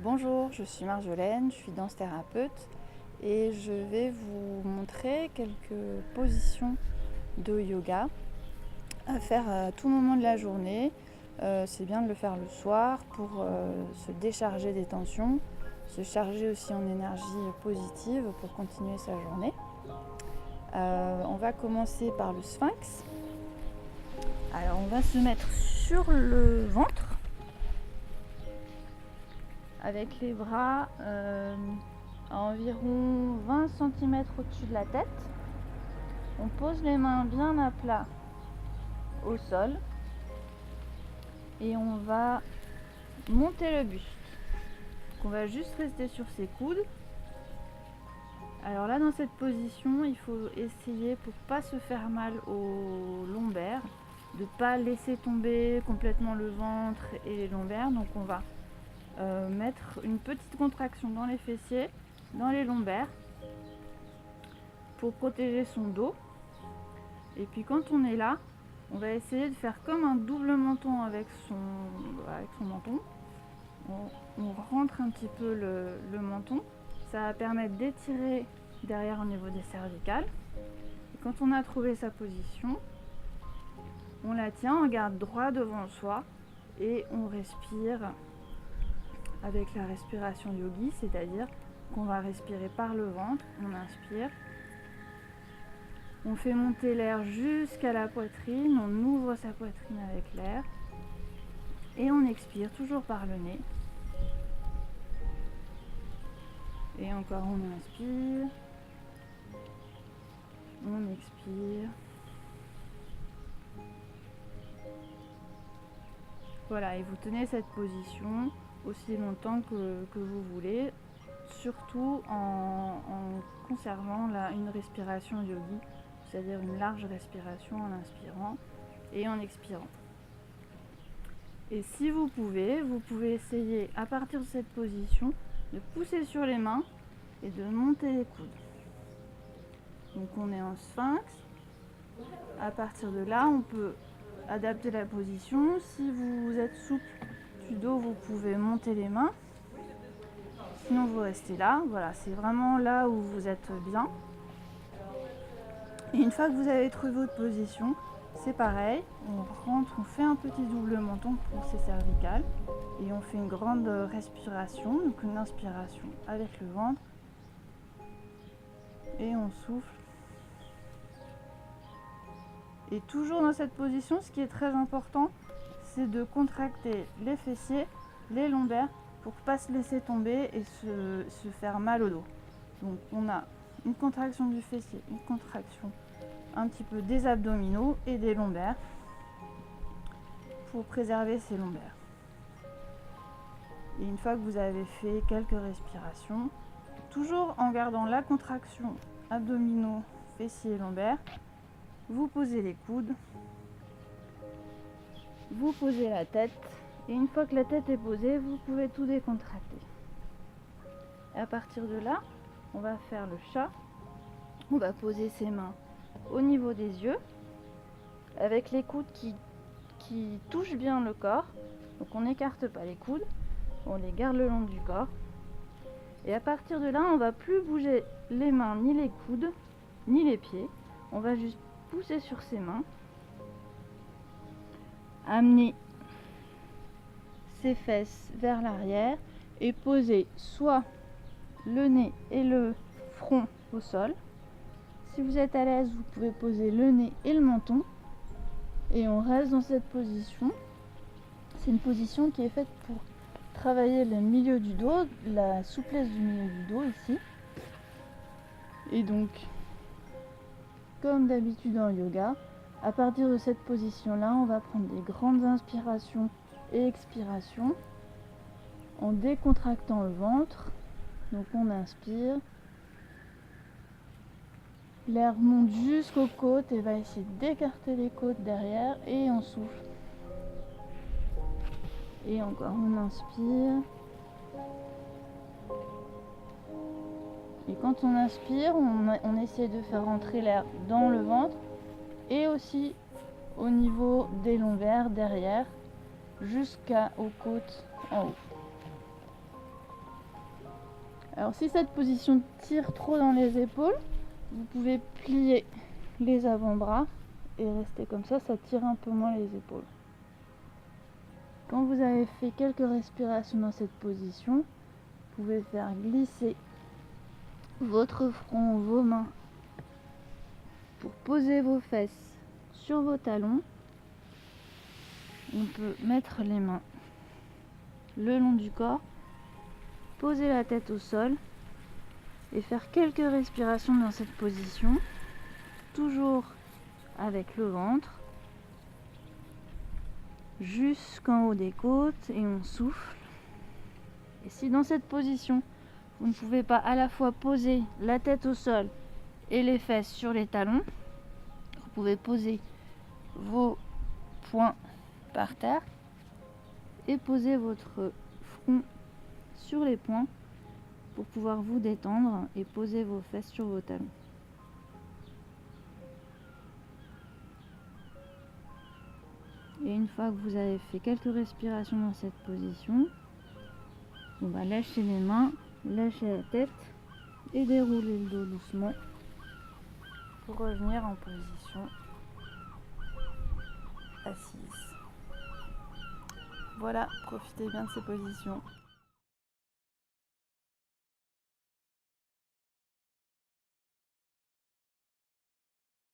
Bonjour, je suis Marjolaine, je suis danse thérapeute et je vais vous montrer quelques positions de yoga à faire à tout moment de la journée. C'est bien de le faire le soir pour se décharger des tensions, se charger aussi en énergie positive pour continuer sa journée. On va commencer par le sphinx. Alors on va se mettre sur le ventre avec les bras à environ 20 cm au-dessus de la tête. On pose les mains bien à plat au sol et on va monter le buste. Donc on va juste rester sur ses coudes. Alors là, dans cette position, il faut essayer, pour pas se faire mal aux lombaires, de pas laisser tomber complètement le ventre et les lombaires. Donc on va mettre une petite contraction dans les fessiers, dans les lombaires, pour protéger son dos. Et puis quand on est là, on va essayer de faire comme un double menton avec son menton. On rentre un petit peu le menton. Ça va permettre d'étirer derrière au niveau des cervicales. Et quand on a trouvé sa position, on la tient, on garde droit devant soi et on respire avec la respiration yogi, c'est-à-dire qu'on va respirer par le ventre. On inspire. On fait monter l'air jusqu'à la poitrine, on ouvre sa poitrine avec l'air et on expire toujours par le nez. Et encore on inspire, on expire. Voilà, et vous tenez cette position aussi longtemps que vous voulez, surtout en conservant une respiration yogi, c'est-à-dire une large respiration en inspirant et en expirant. Et si vous pouvez essayer à partir de cette position de pousser sur les mains et de monter les coudes. Donc on est en sphinx. À partir de là, on peut adapter la position. Si vous êtes souple du dos, vous pouvez monter les mains. Sinon, vous restez là. Voilà, c'est vraiment là où vous êtes bien. Et une fois que vous avez trouvé votre position, c'est pareil. On rentre, on fait un petit double menton pour ses cervicales. Et on fait une grande respiration, donc une inspiration avec le ventre. Et on souffle. Et toujours dans cette position, ce qui est très important, c'est de contracter les fessiers, les lombaires, pour ne pas se laisser tomber et se faire mal au dos. Donc on a une contraction du fessier, une contraction un petit peu des abdominaux et des lombaires pour préserver ces lombaires. Et une fois que vous avez fait quelques respirations, toujours en gardant la contraction abdominaux, fessiers et lombaires, vous posez les coudes, vous posez la tête, et une fois que la tête est posée, vous pouvez tout décontracter. Et à partir de là, on va faire le chat. On va poser ses mains au niveau des yeux, avec les coudes qui touchent bien le corps. Donc on n'écarte pas les coudes, on les garde le long du corps. Et à partir de là, on ne va plus bouger les mains, ni les coudes, ni les pieds. On va juste pousser sur ses mains, amener ses fesses vers l'arrière et poser soit le nez et le front au sol. Si vous êtes à l'aise, vous pouvez poser le nez et le menton. Et on reste dans cette position. C'est une position qui est faite pour travailler le milieu du dos, la souplesse du milieu du dos ici. Et donc, comme d'habitude en yoga, à partir de cette position-là, on va prendre des grandes inspirations et expirations en décontractant le ventre. Donc on inspire. L'air monte jusqu'aux côtes et va essayer d'écarter les côtes derrière et on souffle. Et encore, on inspire. Et quand on inspire, on essaie de faire rentrer l'air dans le ventre et aussi au niveau des lombaires derrière jusqu'aux côtes en haut. Alors si cette position tire trop dans les épaules, vous pouvez plier les avant-bras et rester comme ça tire un peu moins les épaules. Quand vous avez fait quelques respirations dans cette position, vous pouvez faire glisser votre front, vos mains pour poser vos fesses sur vos talons. On peut mettre les mains le long du corps, poser la tête au sol et faire quelques respirations dans cette position, toujours avec le ventre jusqu'en haut des côtes, et on souffle. Et si dans cette position vous ne pouvez pas à la fois poser la tête au sol et les fesses sur les talons, vous pouvez poser vos poings par terre et poser votre front sur les poings pour pouvoir vous détendre et poser vos fesses sur vos talons. Et une fois que vous avez fait quelques respirations dans cette position, lâchez les mains, lâchez la tête et déroulez le dos doucement pour revenir en position assise. Voilà, profitez bien de ces positions.